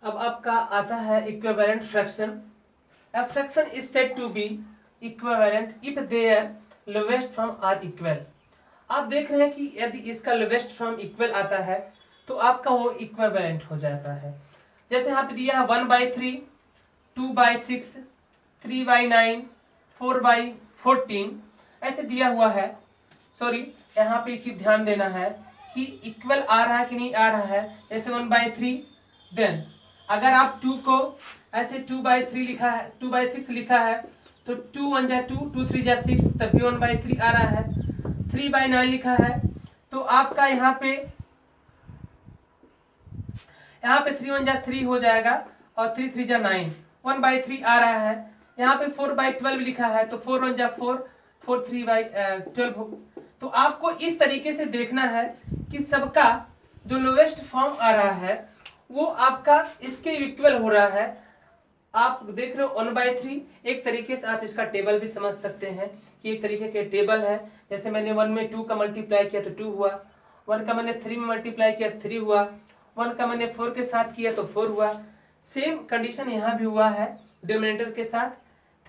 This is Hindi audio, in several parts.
अब आपका आता है equivalent fraction. A fraction is said to be equivalent if their lowest form are equal। आप देख रहे हैं कि यदि इसका लोवेस्ट फॉर्म इक्वल आता है तो आपका वो इक्विवेलेंट हो जाता है। जैसे यहाँ पे दिया है 1/3, 2/6, 3/9, 4/14 ऐसे दिया हुआ है। सॉरी, यहाँ पे एक चीज ध्यान देना है कि इक्वल आ रहा है कि नहीं आ रहा है। जैसे 1/3, देन अगर आप 2 को ऐसे 2/3 लिखा है, 2/6 लिखा है तो 2 1 जा 2, 2 3 जा 6, तब भी 1/3 आ रहा है। 3/9 लिखा है तो आपका यहाँ पे 3 1 जा 3 हो जाएगा और 3 3 जा 9, 1/3 आ रहा है। यहाँ पे 4/12 लिखा है तो 4 1 जा 4, 4 3/12। तो आपको इस तरीके से देखना है कि सबका जो लोवेस्ट फॉर्म आ रहा है वो आपका इसके इक्वल हो रहा है। आप देख रहे हो 1/3। एक तरीके से आप इसका टेबल भी समझ सकते हैं कि एक तरीके के टेबल है। जैसे मैंने 1 में 2 का मल्टीप्लाई किया तो 2 हुआ, 1 का मैंने 3 में मल्टीप्लाई किया तो 3 हुआ, 1 का मैंने 4 के साथ किया तो 4 हुआ। सेम कंडीशन यहाँ भी हुआ है डिनोमिनेटर के साथ।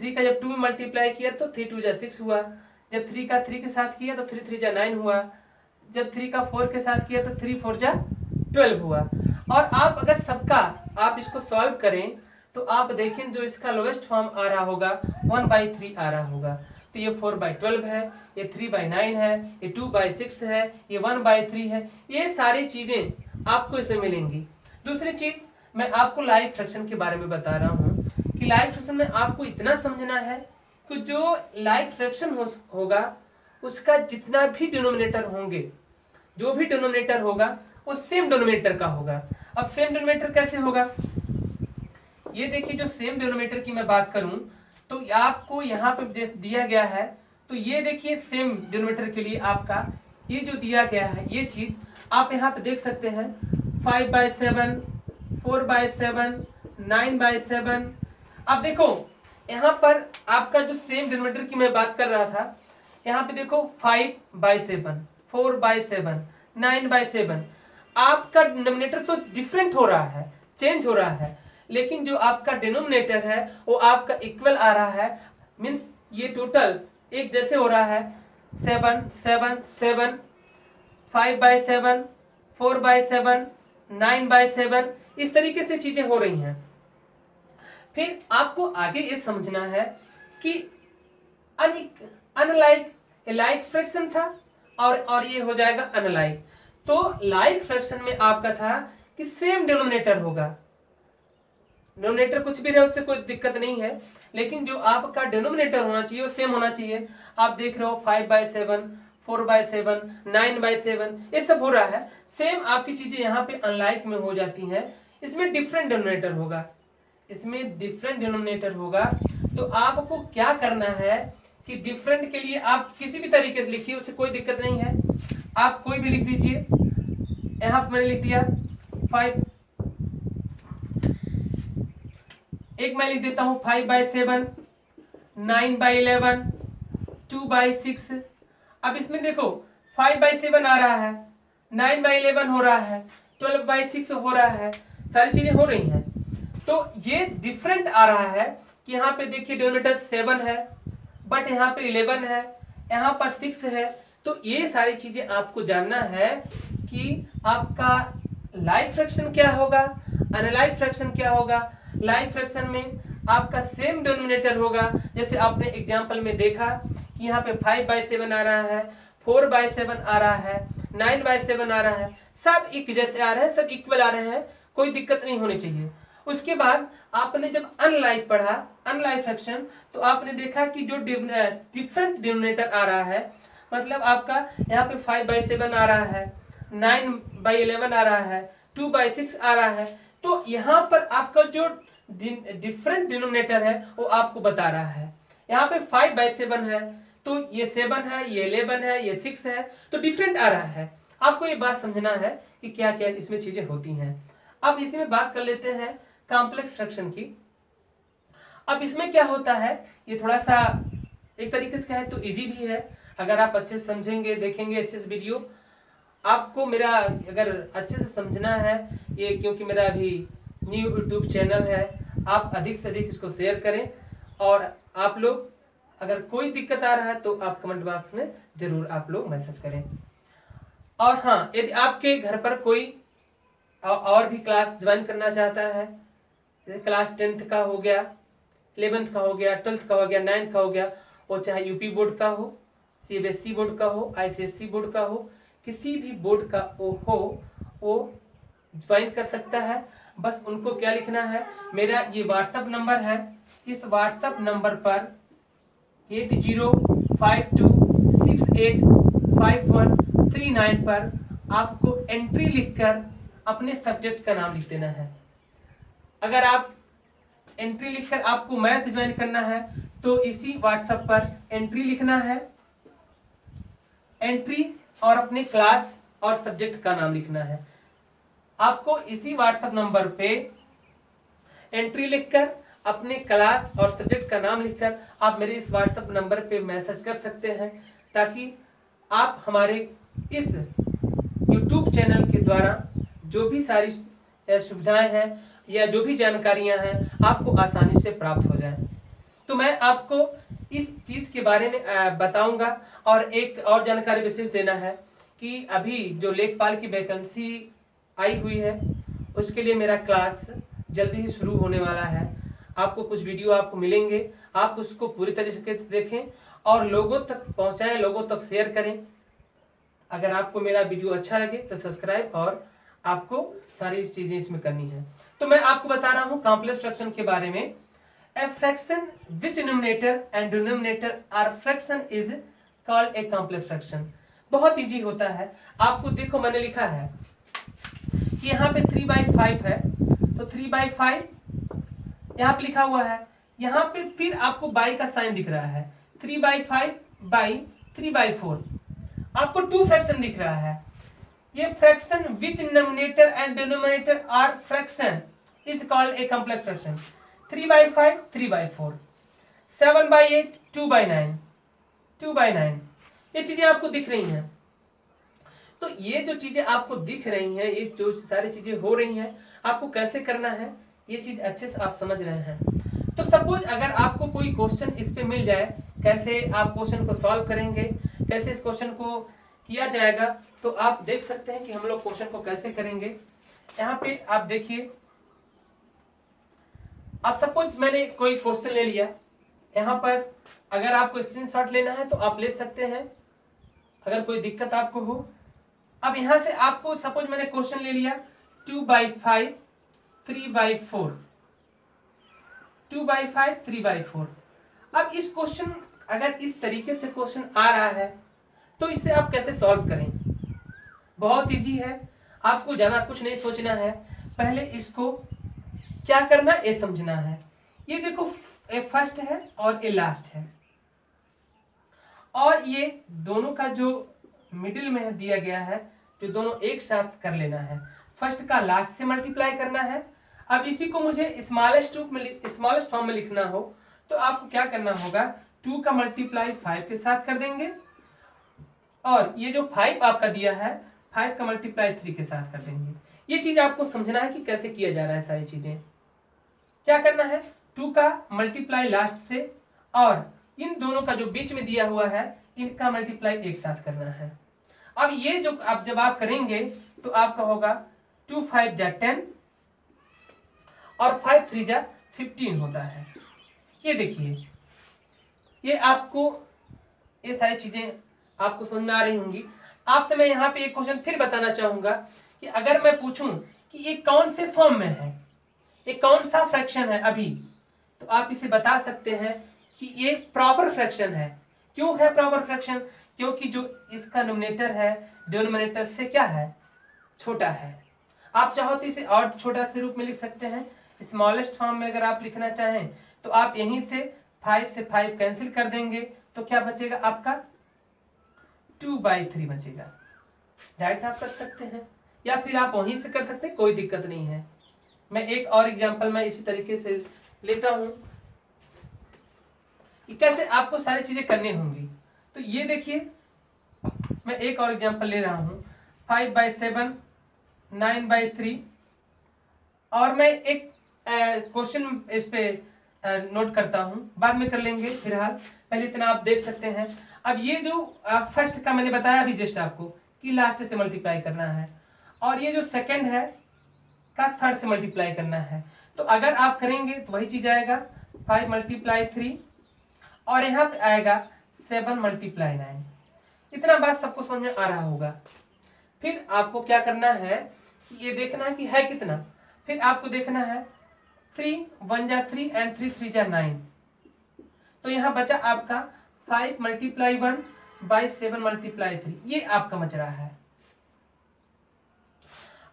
3 का जब 2 में मल्टीप्लाई किया तो 3 2 जा 6 हुआ, जब 3 का 3 के साथ किया तो 3 3 जा 9 हुआ, जब 3 का 4 के साथ किया तो 3 4 जा 12 हुआ। और आप अगर सबका आप इसको सॉल्व करें तो आप देखें जो इसका लोवेस्ट फॉर्म आ रहा होगा 1/3 आ रहा होगा। तो ये 4/12 है, ये 3/9 है, ये 2/6 है, ये 1/3 है। ये सारी चीजें आपको इसमें मिलेंगी। दूसरी चीज मैं आपको लाइक फ्रैक्शन के बारे में बता रहा हूँ कि लाइक फ्रैक्शन में आपको इतना समझना है कि जो लाइक फ्रैक्शन होगा उसका जितना भी डिनोमिनेटर होंगे, जो भी डिनोमिनेटर होगा वो सेम डिनोमिनेटर का होगा। अब सेम डिनोमिनेटर कैसे होगा? ये देखिए, जो सेम डिनोमिनेटर की मैं बात करूं तो आपको यहाँ पे दिया गया है। तो ये देखिए सेम डिनोमिनेटर के लिए आपका ये जो दिया गया है ये चीज आप यहाँ पे देख सकते हैं 5/7, 4/7, 9/7। अब देखो यहाँ पर आपका जो सेम डिनोमिनेटर की मैं बात कर रहा था, यहाँ पे देखो 5/7, 4/7, 9/7। आपका डिनोमिनेटर तो डिफरेंट हो रहा है, चेंज हो रहा है, लेकिन जो आपका डिनोमिनेटर है वो आपका इक्वल आ रहा है। मीन्स ये टोटल एक जैसे हो रहा है 7 7 7, 5/7, 4/7, 9/7। इस तरीके से चीजें हो रही हैं। फिर आपको आगे ये समझना है कि अनलाइक लाइक फ्रैक्शन था और ये हो जाएगा अनलाइक। तो लाइक फ्रैक्शन में आपका था कि सेम डिनोमिनेटर होगा, डिनोमिनेटर कुछ भी रहे उससे कोई दिक्कत नहीं है, लेकिन जो आपका डिनोमिनेटर होना चाहिए वो सेम होना चाहिए। आप देख रहे हो 5/7, 4/7, 9/7 ये सब हो रहा है सेम। आपकी चीजें यहाँ पे अनलाइक में हो जाती हैं। इसमें डिफरेंट डिनोमिनेटर होगा, इसमें डिफरेंट डिनोमिनेटर होगा। तो आपको क्या करना है कि डिफरेंट के लिए आप किसी भी तरीके से लिखिए, उससे कोई दिक्कत नहीं है। आप कोई भी लिख दीजिए। यहाँ पे मैंने लिख दिया 5, एक मैं लिख देता हूं 5/7, 9/11, 2/6। अब इसमें देखो 5/7 आ रहा है, 9/11 हो रहा है, 12/6 हो रहा है, सारी चीजें हो रही हैं। तो ये डिफरेंट आ रहा है कि यहाँ पे देखिए डिनोमिनेटर 7 है बट यहाँ पे 11 है, यहाँ पर 6 है। तो ये सारी चीजें आपको जानना है कि आपका लाइक फ्रैक्शन क्या होगा, अनलाइक फ्रैक्शन क्या होगा। लाइक फ्रैक्शन में आपका सेम डिनोमिनेटर होगा, जैसे आपने एग्जांपल में देखा कि यहाँ पे 5/7 आ रहा है, 4/7 आ रहा है, 9/7 आ रहा है, सब एक जैसे आ रहे हैं, सब इक्वल आ रहे हैं, कोई दिक्कत नहीं होनी चाहिए। उसके बाद आपने जब अनलाइक पढ़ा, अनलाइक फ्रैक्शन, तो आपने देखा कि जो डिफरेंट डिनोमिनेटर आ रहा है, मतलब आपका यहाँ पे 5/7 आ रहा है, 9/11 आ रहा है, 2/6 आ रहा है। तो यहाँ पर आपका जो डिफरेंट डिनोमिनेटर है वो आपको बता रहा है। यहाँ पे 5/7 है तो ये 7 है, ये 11 है, ये 6 है, तो डिफरेंट आ रहा है। आपको ये बात समझना है कि क्या क्या इसमें चीजें होती हैं। अब इसी में बात कर लेते हैं कॉम्प्लेक्स फ्रैक्शन की। अब इसमें क्या होता है, ये थोड़ा सा एक तरीके से कहे तो इजी भी है। अगर आप अच्छे से समझेंगे, देखेंगे अच्छे से वीडियो, आपको मेरा अगर अच्छे से समझना है ये, क्योंकि मेरा अभी न्यू यूट्यूब चैनल है, आप अधिक से अधिक इसको शेयर करें। और आप लोग अगर कोई दिक्कत आ रहा है तो आप कमेंट बॉक्स में जरूर आप लोग मैसेज करें। और हाँ, यदि आपके घर पर कोई और भी क्लास ज्वाइन करना चाहता है, जैसे क्लास 10th का हो गया, 11th का हो गया, 12th का हो गया, 9th का हो गया, वो चाहे यूपी बोर्ड का हो, सीबीएसई बोर्ड का हो, आईसीएसई बोर्ड का हो, किसी भी बोर्ड का वो ज्वाइन कर सकता है। बस उनको क्या लिखना है, मेरा ये व्हाट्सएप नंबर है, इस व्हाट्सएप नंबर पर 8052685139 पर आपको एंट्री लिखकर अपने सब्जेक्ट का नाम लिख देना है। अगर आप एंट्री लिखकर आपको मैथ ज्वाइन करना है तो इसी व्हाट्सएप पर एंट्री लिखना है, एंट्री और अपने क्लास और सब्जेक्ट का नाम लिखना है। आपको इसी व्हाट्सएप नंबर पे एंट्री लिखकर अपने क्लास और सब्जेक्ट का नाम लिखकर आप मेरे इस व्हाट्सएप नंबर पे मैसेज कर सकते हैं, ताकि आप हमारे इस YouTube चैनल के द्वारा जो भी सारी सुविधाएं हैं या जो भी जानकारियां हैं आपको आसानी से प्राप्त हो जाए। तो मैं आपको इस चीज के बारे में बताऊंगा। और एक और जानकारी विशेष देना है कि अभी जो लेखपाल की वैकेंसी आई हुई है उसके लिए मेरा क्लास जल्दी ही शुरू होने वाला है। आपको कुछ वीडियो आपको मिलेंगे, आप उसको पूरी तरीके से देखें और लोगों तक पहुंचाएं, लोगों तक शेयर करें। अगर आपको मेरा वीडियो अच्छा लगे तो सब्सक्राइब और आपको सारी चीजें इसमें करनी है। तो मैं आपको बता रहा हूं कॉम्प्लेक्स फ्रैक्शन के बारे में। A fraction which numerator and denominator are fraction is called a complex fraction। बहुत इजी होता है। आपको देखो मैंने लिखा है कि यहाँ पे 3/5 है, तो 3/5 यहाँ पे लिखा हुआ है, यहाँ पे फिर आपको बाई का साइन दिख रहा है, 3/5/3/4। आपको 2 फ्रैक्शन दिख रहा है। ये fraction which numerator and denominator are fraction is called a complex fraction. 3/5 3/4, 7/8 2/9, 2/9। ये चीजें आपको दिख रही हैं। तो ये जो चीजें आपको दिख रही हैं, ये जो सारी चीजें हो रही हैं, आपको कैसे करना है ये चीज अच्छे से आप समझ रहे हैं। तो सपोज अगर आपको कोई क्वेश्चन इस पे मिल जाए, कैसे आप क्वेश्चन को सॉल्व करेंगे, कैसे इस क्वेश्चन को किया जाएगा, तो आप देख सकते हैं कि हम लोग क्वेश्चन को कैसे करेंगे। यहाँ पे आप देखिए, अब सपोज मैंने कोई क्वेश्चन ले लिया, यहाँ पर अगर आपको स्क्रीनशॉट लेना है तो आप ले सकते हैं, अगर कोई दिक्कत आपको हो। अब यहाँ से आपको सपोज मैंने क्वेश्चन ले लिया 2/5 3/4, 2/5 3/4। अब इस क्वेश्चन अगर इस तरीके से क्वेश्चन आ रहा है तो इसे आप कैसे सॉल्व करें। बहुत इजी है, आपको ज्यादा कुछ नहीं सोचना है। पहले इसको क्या करना ये समझना है। ये देखो ए फर्स्ट है और ए लास्ट है, और ये दोनों का जो मिडिल में दिया गया है, जो दोनों एक साथ कर लेना है। फर्स्ट का लास्ट से मल्टीप्लाई करना है। अब इसी को मुझे स्मॉलेस्ट फॉर्म में लिखना हो तो आपको क्या करना होगा, 2 का मल्टीप्लाई 5 के साथ कर देंगे, और ये जो 5 आपका दिया है 5 का मल्टीप्लाई 3 के साथ कर देंगे। ये चीज आपको समझना है कि कैसे किया जा रहा है। सारी चीजें क्या करना है, 2 का मल्टीप्लाई लास्ट से और इन दोनों का जो बीच में दिया हुआ है इनका मल्टीप्लाई एक साथ करना है। अब ये जो आप जब आप करेंगे तो आपका होगा 2 5 जा 10 और 5 3 जा 15 होता है। ये देखिए, ये आपको ये सारी चीजें आपको समझ में आ रही होंगी। आपसे मैं यहाँ पे एक क्वेश्चन फिर बताना चाहूंगा कि अगर मैं पूछूं कि ये कौन से फॉर्म में है, ये कौन सा फ्रैक्शन है अभी, तो आप इसे बता सकते हैं कि ये प्रॉपर फ्रैक्शन है। क्यों है प्रॉपर फ्रैक्शन, क्योंकि जो इसका नोमिनेटर है डिनोमिनेटर से क्या है, छोटा है। आप चाहो तो इसे और छोटा से रूप में लिख सकते हैं। स्मॉलेस्ट फॉर्म में अगर आप लिखना चाहें तो आप यहीं से 5 से 5 कैंसिल कर देंगे, तो क्या बचेगा आपका 2/3 बचेगा। डायरेक्ट आप कर सकते हैं या फिर आप वहीं से कर सकते हैं, कोई दिक्कत नहीं है। मैं एक और एग्जांपल मैं इसी तरीके से लेता हूं कि कैसे आपको सारी चीजें करनी होंगी। तो ये देखिए, मैं एक और एग्जांपल ले रहा हूं 5/7 9/3 और मैं एक क्वेश्चन इस पे नोट करता हूँ, बाद में कर लेंगे, फिलहाल पहले इतना आप देख सकते हैं। अब ये जो फर्स्ट का मैंने बताया अभी जस्ट आपको कि लास्ट से मल्टीप्लाई करना है, और ये जो सेकंड है का थर्ड से मल्टीप्लाई करना है। तो अगर आप करेंगे तो वही चीज आएगा 5 × 3 और यहाँ पे आएगा 7 × 9। इतना बात सबको समझ में आ रहा होगा। फिर आपको क्या करना है, ये देखना है कि है कितना। फिर आपको देखना है 3 1 जा 3 एंड 3 3 जा 9। तो यहाँ बचा आपका 5 × 1 by 7 × 3। ये आपका बच रहा है।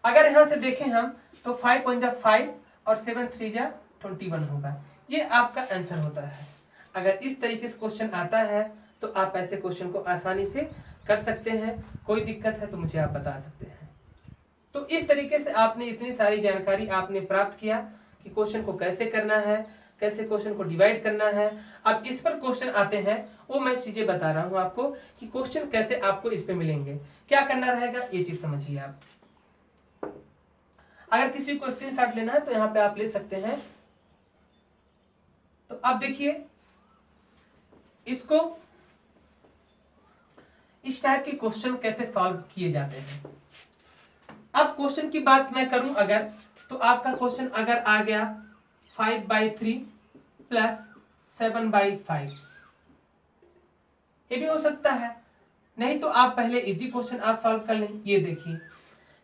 अगर यहां से देखें हम तो 5 1 जा 5 और 7 3 जा 21 होगा। ये आपका आंसर होता है। अगर इस तरीके से क्वेश्चन आता है तो आप ऐसे क्वेश्चन को आसानी से कर सकते हैं। कोई दिक्कत है तो मुझे आप बता सकते हैं। तो इस तरीके से आपने इतनी सारी जानकारी आपने प्राप्त किया कि क्वेश्चन को कैसे करना है, कैसे क्वेश्चन को डिवाइड करना है। अब इस पर क्वेश्चन आते हैं, वो मैं चीजें बता रहा हूं आपको कि क्वेश्चन कैसे आपको इस पे मिलेंगे, क्या करना रहेगा, ये चीज समझिए आप। अगर किसी को स्क्रीनशॉट लेना है तो यहाँ पे आप ले सकते हैं। तो अब देखिए इसको, इस टाइप के क्वेश्चन कैसे सॉल्व किए जाते हैं। अब क्वेश्चन की बात मैं करूं अगर, तो आपका क्वेश्चन अगर आ गया 5/3 प्लस 7/5, ये भी हो सकता है। नहीं तो आप पहले इजी क्वेश्चन आप सॉल्व कर लें। ये देखिए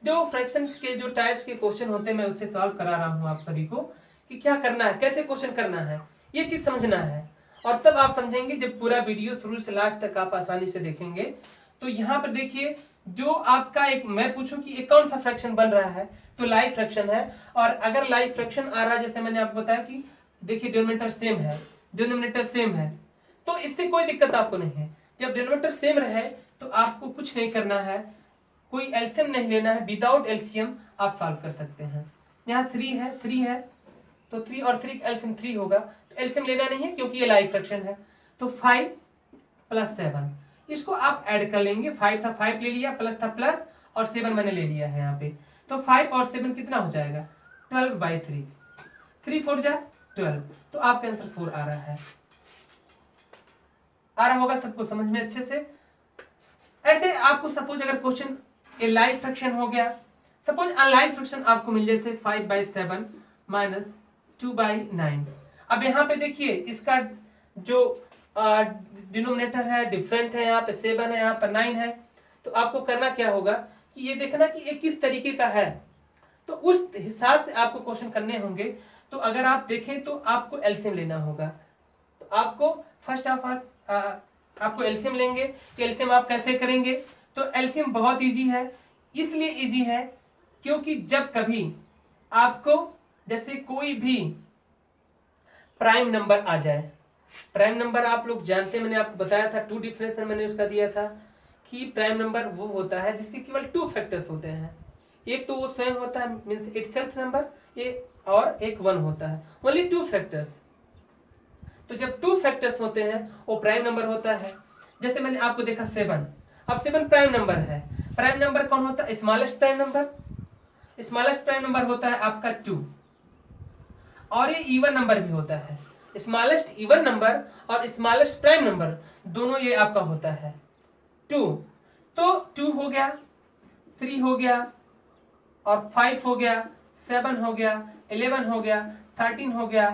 जो फ्रैक्शन के जो टाइप्स के क्वेश्चन होते हैं मैं उससे सॉल्व करा रहा हूं आप सभी को कि क्या करना है, कैसे क्वेश्चन करना है, ये चीज समझना है। और तब आप समझेंगे जब पूरा वीडियो शुरू से लास्ट तक आप आसानी से देखेंगे। तो यहाँ पर देखिए जो आपका एक, मैं पूछूं कि एक कौन सा फ्रैक्शन बन रहा है, तो लाइव फ्रैक्शन है। और अगर लाइव फ्रैक्शन आ रहा है, जैसे मैंने आपको बताया कि देखिए डिनोमिनेटर सेम है, डिनोमिनेटर सेम है, तो इससे कोई दिक्कत आपको नहीं है। जब डिनोमिनेटर सेम रहे तो आपको कुछ नहीं करना है, कोई एलसीएम नहीं लेना है, विदाउट एलसीएम आप सॉल्व कर सकते हैं। यहाँ 3 है तो 3 और 3 एलसीएम 3 होगा, तो एलसीएम लेना नहीं है क्योंकि ये लाइव फ्रैक्शन है। तो 5 + 7 इसको आप ऐड कर लेंगे। 5 था 5 ले लिया, प्लस था प्लस, और 7 मैंने ले लिया है यहाँ पे। तो 5 और 7 कितना हो जाएगा 12/3, 3 4 जा 12। तो आपका आंसर 4 आ रहा है। आ रहा होगा सबको समझ में अच्छे से। ऐसे आपको सपोज अगर क्वेश्चन ये लाइव फ्रैक्शन हो गया, सपोज अनलाइव फ्रैक्शन आपको मिल जैसे 5/7 माइनस 2/9। अब यहाँ पे देखिए इसका जो डिनोमिनेटर है डिफरेंट है, यहाँ पे 7 है, यहाँ पर 9 है। तो आपको करना क्या होगा कि ये देखना कि ये किस तरीके का है, तो उस हिसाब से आपको क्वेश्चन करने होंगे। तो अगर आप देखें तो आपको एलसीएम लेना होगा। तो आपको फर्स्ट ऑफ ऑल आपको एलसीएम लेंगे। एलसीएम आप कैसे करेंगे, तो एलसीएम बहुत इजी है। इसलिए इजी है क्योंकि जब कभी आपको जैसे कोई भी प्राइम नंबर आ जाए, प्राइम नंबर आप लोग जानते हैं, मैंने आपको बताया था 2 डिफिनेशन मैंने उसका दिया था कि प्राइम नंबर वो होता है जिसके केवल 2 फैक्टर्स होते हैं। एक तो वो स्वयं होता है मींस इटसेल्फ नंबर, ये और एक 1 होता है, ओनली 2 फैक्टर्स। तो जब 2 फैक्टर्स होते हैं वो प्राइम नंबर होता है। जैसे मैंने आपको देखा 7, अब 7 प्राइम नंबर है। प्राइम नंबर कौन होता है, smallest prime number. Smallest prime number होता है आपका 2, और ये इवन नंबर भी होता है। स्मॉलेस्ट इवन नंबर और स्मॉलेस्ट प्राइम नंबर दोनों ये आपका होता है 2। तो 2 हो गया, 3 हो गया, और 5 हो गया, 7 हो गया, 11 हो गया, 13 हो गया,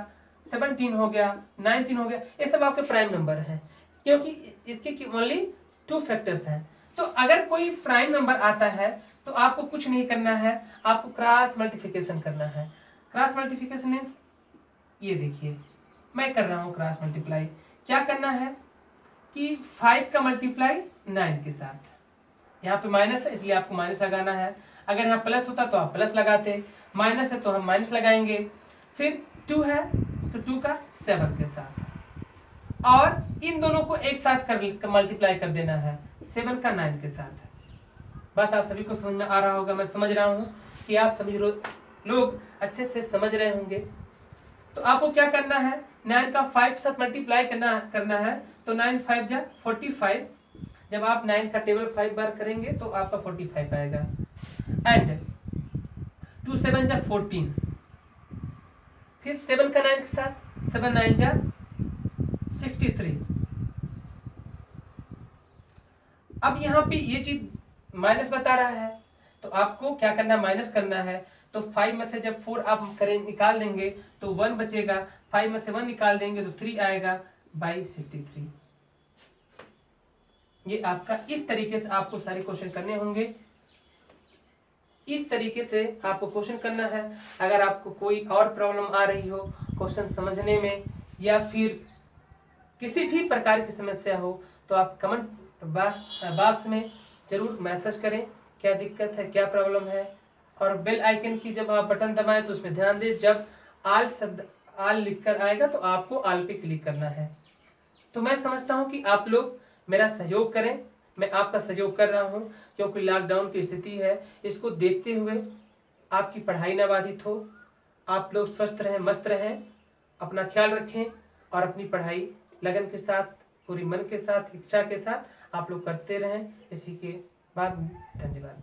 17 हो गया, 19 हो गया। ये सब आपके प्राइम नंबर हैं क्योंकि इसके ओनली 2 फैक्टर्स हैं। तो अगर कोई प्राइम नंबर आता है तो आपको कुछ नहीं करना है, आपको क्रॉस मल्टीप्लिकेशन करना है। क्रॉस मल्टीप्लिकेशन मीन्स ये देखिए मैं कर रहा हूं क्रॉस मल्टीप्लाई। क्या करना है कि 5 का मल्टीप्लाई 9 के साथ, यहाँ पे माइनस है इसलिए आपको माइनस लगाना है। अगर यहाँ प्लस होता तो आप प्लस लगाते, माइनस है तो हम माइनस लगाएंगे। फिर 2 है तो 2 का 7 के साथ, और इन दोनों को एक साथ कर मल्टीप्लाई कर देना है 7 का 9 के साथ। बात आप सभी को समझ में आ रहा होगा, मैं समझ रहा हूँ कि आप सभी लोग अच्छे से समझ रहे होंगे। तो आपको क्या करना है, 9 का 5 के साथ मल्टीप्लाई करना है। तो 9 5 जा 45। जब आप 9 का टेबल 5 बार करेंगे तो आपका 45 आएगा। एंड 2 7 जा 14, फिर 7 का 9 के साथ, 7 9 जा 63। अब यहाँ पे ये चीज माइनस बता रहा है, तो आपको क्या करना है, माइनस करना है। तो 5 में से जब 4 आप करें निकाल देंगे तो 1 बचेगा, 5 में से 1 निकाल देंगे तो 3 आएगा बाई 63। ये आपका इस तरीके से आपको सारे क्वेश्चन करने होंगे, इस तरीके से आपको क्वेश्चन करना है। अगर आपको कोई और प्रॉब्लम आ रही हो क्वेश्चन समझने में या फिर किसी भी प्रकार की समस्या हो तो आप कमेंट बॉक्स में जरूर मैसेज करें, क्या दिक्कत है, क्या प्रॉब्लम है। और बेल आइकन की जब आप बटन दबाएं तो उसमें ध्यान दें, जब आल शब्द आल लिखकर आएगा तो आपको आल पे क्लिक करना है। तो मैं समझता हूं कि आप लोग मेरा सहयोग करें, मैं आपका सहयोग कर रहा हूं, क्योंकि लॉकडाउन की स्थिति है। इसको देखते हुए आपकी पढ़ाई न बाधित हो, आप लोग स्वस्थ रहें, मस्त रहें, अपना ख्याल रखें और अपनी पढ़ाई लगन के साथ, पूरी मन के साथ, इच्छा के साथ आप लोग करते रहें। इसी के बाद धन्यवाद।